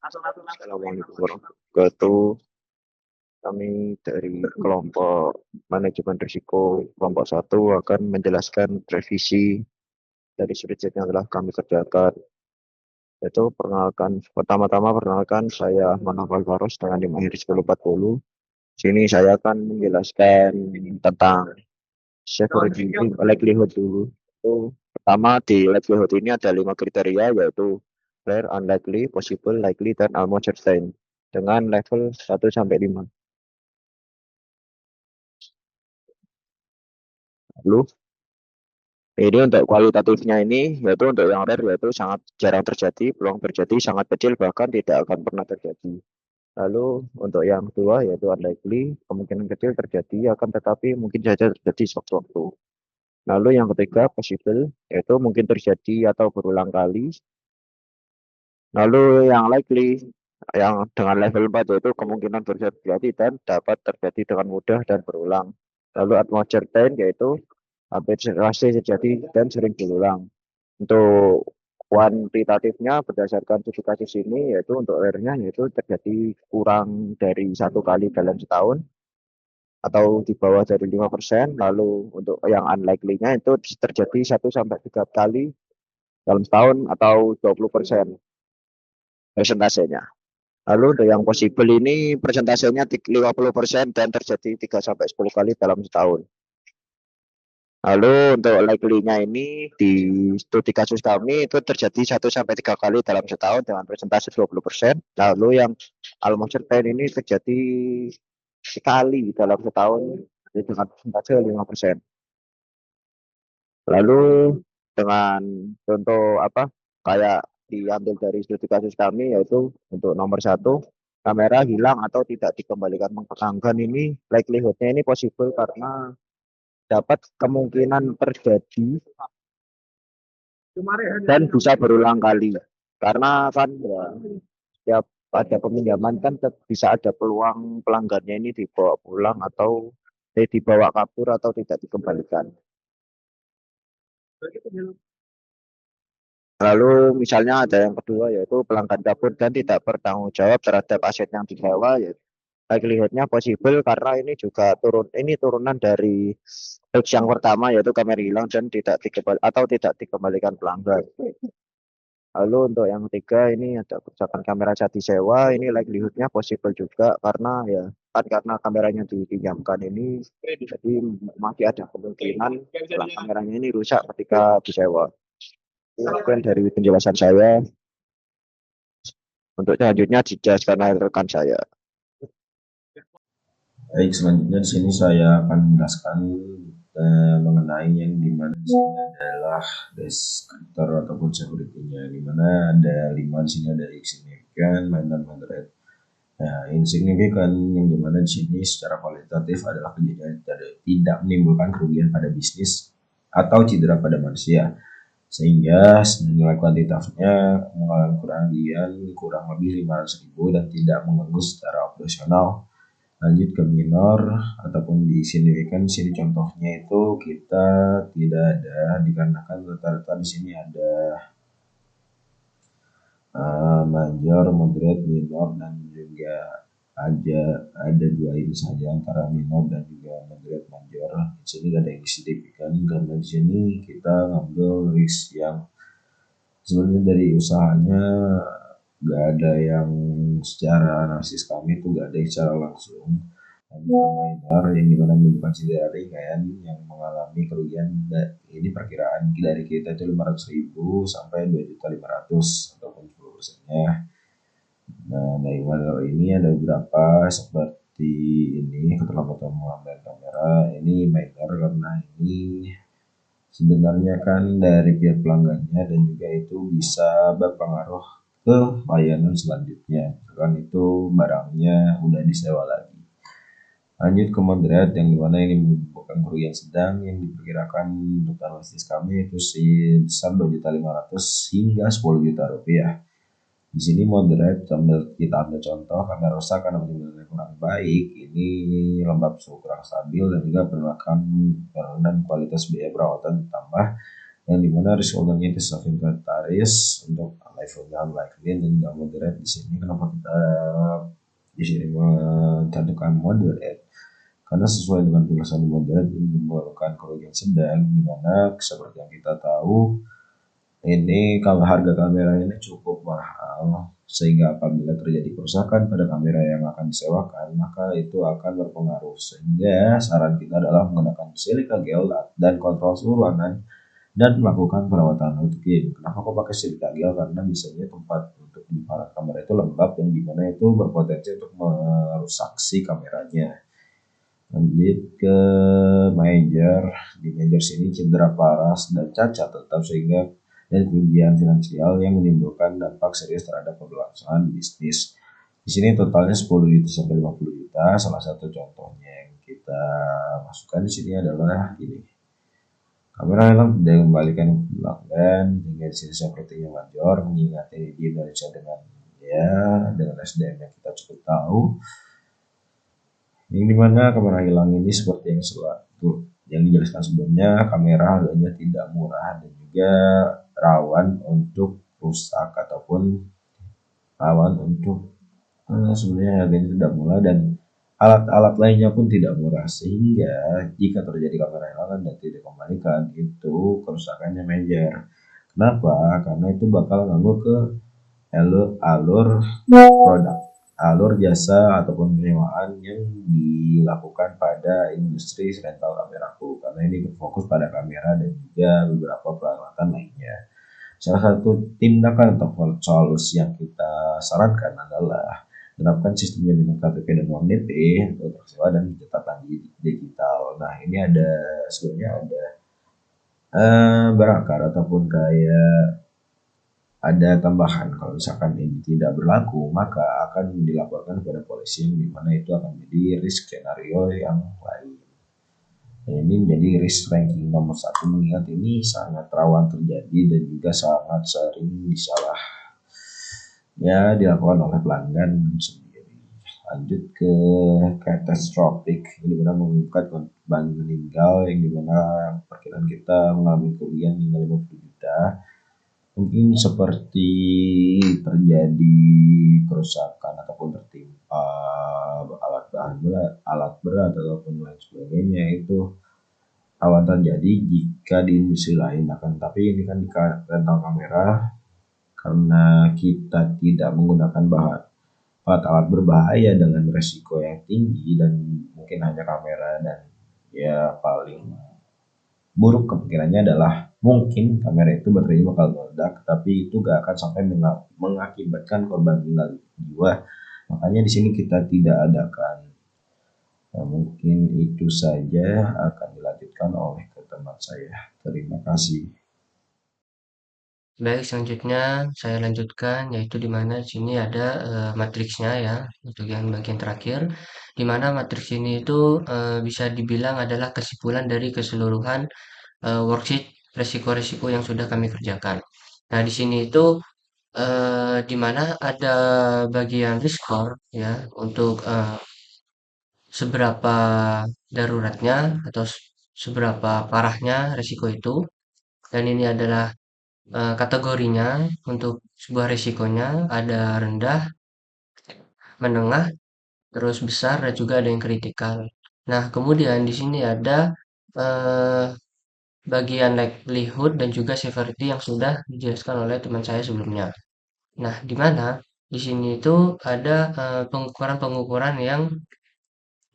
Assalamualaikum warahmatullahi wabarakatuh. Kami dari kelompok manajemen risiko kelompok satu akan menjelaskan revisi dari spreadsheet yang telah kami kerjakan. Yaitu pertama-tama perkenalkan saya Manafal Faros dengan NIM akhir 1040. Sini saya akan menjelaskan tentang severity likelihood dulu. Itu pertama di likelihood ini ada 5 kriteria, yaitu rare, unlikely, possible, likely, dan almost certain dengan level 1 sampai 5. Lalu ini untuk kualitatifnya ini, yaitu untuk yang rare yaitu sangat jarang terjadi, peluang terjadi sangat kecil, bahkan tidak akan pernah terjadi. Lalu untuk yang kedua yaitu unlikely, kemungkinan kecil terjadi akan tetapi mungkin saja terjadi sewaktu-waktu. Lalu yang ketiga possible, yaitu mungkin terjadi atau berulang kali. Lalu yang likely, yang dengan level 4 yaitu kemungkinan terjadi dan dapat terjadi dengan mudah dan berulang. Lalu atmosphere 10 yaitu hampir pasti terjadi dan sering berulang. Untuk kuantitatifnya berdasarkan 7 kasus ini, yaitu untuk rare-nya yaitu terjadi kurang dari 1 kali dalam setahun atau di bawah dari 5%. Lalu untuk yang unlikely-nya itu terjadi 1 sampai 3 kali dalam setahun atau 20% persentasenya. Lalu untuk yang possible ini persentasenya 50% dan terjadi 3 sampai 10 kali dalam setahun. Lalu untuk likely-nya ini di studi kasus kami itu terjadi 1 sampai 3 kali dalam setahun dengan persentase 20%. Lalu yang almost certain ini terjadi sekali dalam setahun dengan persentase 5%. Lalu dengan contoh apa kayak diambil dari studi kasus kami, yaitu untuk nomor 1, kamera hilang atau tidak dikembalikan ke pelanggan, ini likelihood-nya ini possible karena dapat kemungkinan terjadi dan bisa berulang kali. Karena kan ya setiap ada peminjaman kan bisa ada peluang pelanggannya ini dibawa pulang atau dibawa kabur atau tidak dikembalikan. Lalu misalnya ada yang kedua yaitu pelanggan kabur dan tidak bertanggung jawab terhadap aset yang disewa, ya likelihood-nya possible karena ini juga turunan dari hoax yang pertama, yaitu kamera hilang dan tidak dikembalikan pelanggan. Lalu untuk yang ketiga ini ada kerusakan kamera saat disewa, ini likelihood-nya possible juga karena ya kan karena kameranya dipinjamkan ini, jadi masih ada kemungkinan kameranya ini rusak ketika disewa. Sekian dari penjelasan saya. Untuk selanjutnya dijelaskan oleh rekan saya. Baik, selanjutnya di sini saya akan menjelaskan mengenai yang dimana di sini adalah deskriptor ataupun security-nya, dimana ada 5 di sini, ada insignificant, minor, moderate. Nah, insignificant yang dimana di sini secara kualitatif adalah kejadian tidak menimbulkan kerugian pada bisnis atau cedera pada manusia, sehingga nilai kuantitatifnya mengalami kerugian kurang lebih 500.000 dan tidak mengganggu secara operasional. Lanjut ke minor ataupun di signifikan, sini contohnya itu kita tidak ada dikarenakan rata-rata di sini ada major, moderate, minor, dan juga ada 2 ini saja antara minor dan juga moderate major. Di sini ada yang signifikan karena di sini kita ngambil risk yang sebenarnya dari usahanya nggak ada yang secara analisis kami itu nggak ada yang secara langsung. Minor yang dimana menimbulkan cedera ringan yang mengalami kerugian, ini perkiraan dari kita itu 500.000 sampai 2.500.000 ataupun 10%-nya. Nah, dari minor ini ada beberapa seperti ini, keterlambatan mengambil kamera. Ini minor karena ini sebenarnya kan dari pihak pelanggannya dan juga itu bisa berpengaruh ke layanan selanjutnya, kan itu barangnya udah disewa lagi. Lanjut ke moderate yang dimana ini merupakan kerugian sedang yang diperkirakan untuk analisis kami itu sebesar 2.500.000 hingga 10 juta rupiah. Di sini moderate kita ambil contoh karena rusak karena penjualannya kurang baik, ini lembab suhu kurang stabil dan juga penurunan kualitas biaya perawatan ditambah, yang dimana risk holdingnya itu self inventaris untuk levelnya unlikely dan nggak moderate. Di sini kenapa kita di sini mencantumkan moderate? Karena sesuai dengan tulisan moderate ini merupakan kerugian sedang, di mana seperti yang kita tahu ini kalau harga kamera ini cukup mahal, sehingga apabila terjadi kerusakan pada kamera yang akan disewakan, maka itu akan berpengaruh. Sehingga saran kita adalah menggunakan silika gel dan kontrol suhu ruangan dan melakukan perawatan rutin. Kenapa kok pakai silika gel? Karena biasanya tempat untuk penyimpanan kamera itu lembab, yang dimana itu berpotensi untuk merusak si kameranya. Lanjut ke major. Di major sini cedera parah dan cacat tetap, sehingga dan kerugian finansial yang menimbulkan dampak serius terhadap keberlangsungan bisnis. Di sini totalnya 10 juta sampai 50 juta. Salah satu contohnya yang kita masukkan di sini adalah ini. Kamera hilang tidak dikembalikan ke pelanggan, hingga di sini sepertinya major, mengingat di Indonesia dengan SDM yang kita cukup tahu, yang dimana kamera hilang ini seperti yang dijelaskan sebelumnya, kamera harganya tidak murah dan juga rawan untuk rusak ataupun rawan untuk sebenarnya harganya tidak murah, dan alat-alat lainnya pun tidak murah, sehingga jika terjadi kamera hilang dan tidak dikembalikan, itu kerusakannya major. Kenapa? Karena itu bakal nganggu ke alur produk, alur jasa ataupun penyewaan yang dilakukan pada industri rental kameraku, karena ini berfokus pada kamera dan juga beberapa peralatan lainnya. Salah satu tindakan atau solusi yang kita sarankan adalah menerapkan sistem jaminan KTP dan uang DP untuk sewa dan catatan digital. Nah, ini sebenarnya ada berakar ataupun kayak ada tambahan. Kalau misalkan ini tidak berlaku, maka akan dilaporkan kepada polisi, yang dimana itu akan menjadi risk skenario yang lain. Dan ini menjadi risk ranking nomor 1, mengingat ini sangat rawan terjadi dan juga sangat sering dilakukan oleh pelanggan sendiri. Lanjut ke catastrophic, yang dimana mengungkap korban meninggal, yang dimana perkiraan kita mengalami kerugian hingga 50 juta. Mungkin seperti terjadi kerusakan ataupun tertimpa alat berat ataupun lain sebagainya, itu rawan terjadi jika di industri lain. Tapi ini kan di rental kamera, karena kita tidak menggunakan alat berbahaya dengan resiko yang tinggi, dan mungkin hanya kamera, dan paling buruk kemungkinannya adalah mungkin kamera itu baterainya bakal meledak, tapi itu gak akan sampai mengakibatkan korban meninggal jiwa. Makanya di sini kita tidak adakan. Nah, mungkin itu saja, akan dilanjutkan oleh teman saya. Terima kasih. Baik, selanjutnya saya lanjutkan, yaitu di mana di sini ada matriksnya ya, untuk yang bagian terakhir, di mana matriks ini itu bisa dibilang adalah kesimpulan dari keseluruhan worksheet resiko-resiko yang sudah kami kerjakan. Nah, di sini itu di mana ada bagian risk score ya, untuk seberapa daruratnya atau seberapa parahnya resiko itu, dan ini adalah kategorinya. Untuk sebuah risikonya ada rendah, menengah, terus besar, dan juga ada yang kritikal. Nah, kemudian di sini ada eh, bagian likelihood dan juga severity yang sudah dijelaskan oleh teman saya sebelumnya. Nah, di mana di sini itu ada pengukuran-pengukuran yang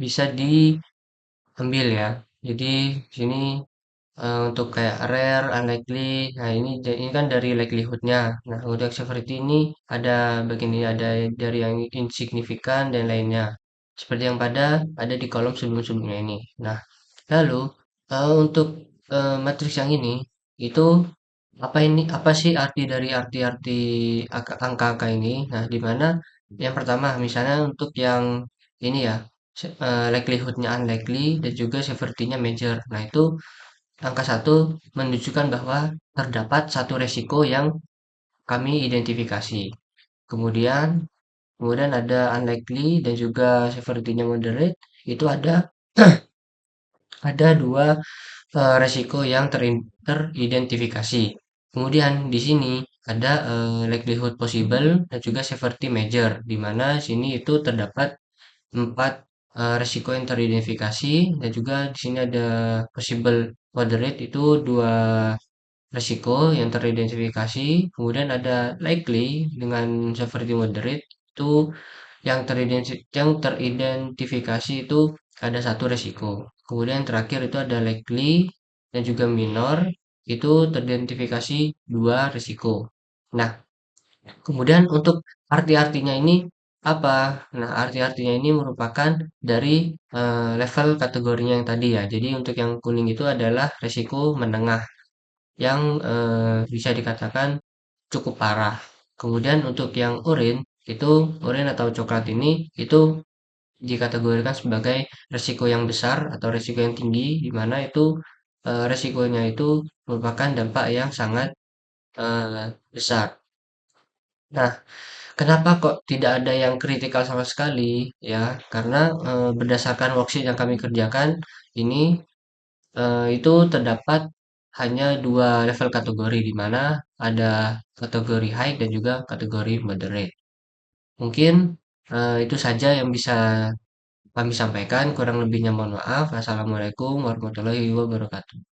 bisa diambil ya. Jadi di sini untuk kayak rare, unlikely, nah ini kan dari likelihoodnya. Nah, untuk severity ini ada bagian ini, ada dari yang insignifikan dan lainnya. Seperti yang ada di kolom sebelum-sebelumnya ini. Nah, lalu untuk matriks yang ini itu apa sih arti dari arti-arti angka-angka ini? Nah, di mana yang pertama misalnya untuk yang ini ya, likelihoodnya unlikely dan juga severity-nya major. Nah, itu angka satu menunjukkan bahwa terdapat satu resiko yang kami identifikasi. Kemudian kemudian ada unlikely dan juga severity-nya moderate, itu ada dua resiko yang teridentifikasi. Kemudian di sini ada likelihood possible dan juga severity major, di mana sini itu terdapat 4 resiko yang teridentifikasi dan juga di sini ada possible moderate itu 2 resiko yang teridentifikasi, kemudian ada likely dengan severity moderate itu yang teridentifikasi itu ada 1 resiko. Kemudian terakhir itu ada likely dan juga minor itu teridentifikasi 2 resiko. Nah, kemudian untuk arti-artinya ini apa? Nah, arti-artinya ini merupakan dari level kategorinya yang tadi ya. Jadi untuk yang kuning itu adalah resiko menengah yang bisa dikatakan cukup parah. Kemudian untuk yang oranye atau coklat ini itu dikategorikan sebagai resiko yang besar atau resiko yang tinggi, di mana itu resikonya itu merupakan dampak yang sangat besar. Nah, kenapa kok tidak ada yang kritikal sama sekali? Ya, karena berdasarkan worksheet yang kami kerjakan ini itu terdapat hanya 2 level kategori di mana ada kategori high dan juga kategori moderate. Mungkin itu saja yang bisa kami sampaikan. Kurang lebihnya mohon maaf. Assalamualaikum warahmatullahi wabarakatuh.